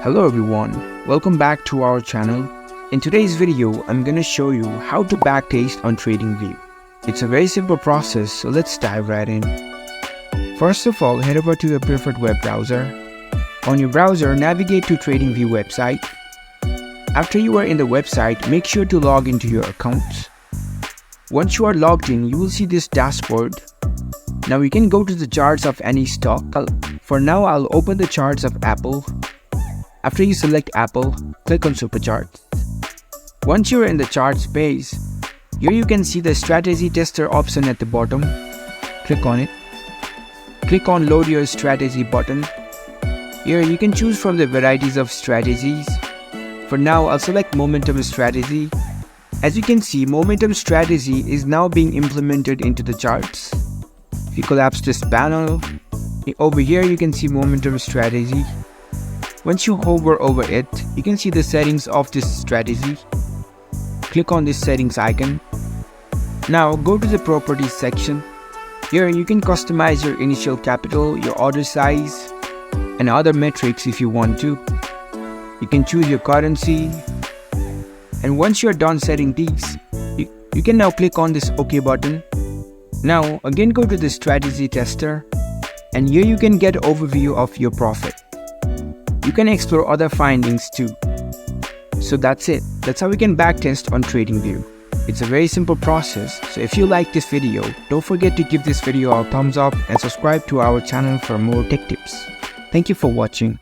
Hello everyone, welcome back to our channel. In today's video, I'm gonna show you how to backtest on TradingView. It's a very simple process, so let's dive right in. First of all, head over to your preferred web browser. On your browser, navigate to TradingView website. After you are in the website, make sure to log into your accounts. Once you are logged in, you will see this dashboard. Now you can go to the charts of any stock. For now, I'll open the charts of Apple. After you select Apple, click on Supercharts. Once you're in the charts page, here you can see the strategy tester option at the bottom. Click on it. Click on load your strategy button. Here you can choose from the varieties of strategies. For now, I'll select momentum strategy. As you can see, momentum strategy is now being implemented into the charts. If you collapse this panel, over here you can see momentum strategy. Once you hover over it, you can see the settings of this strategy. Click on this settings icon. Now go to the properties section. Here you can customize your initial capital, your order size, and other metrics if you want to. You can choose your currency. And once you're done setting these, you can now click on this OK button. Now again go to the strategy tester, and here you can get an overview of your profit. You can explore other findings too. So that's it. That's how we can backtest on TradingView. It's a very simple process. So if you like this video, don't forget to give this video a thumbs up and subscribe to our channel for more tech tips. Thank you for watching.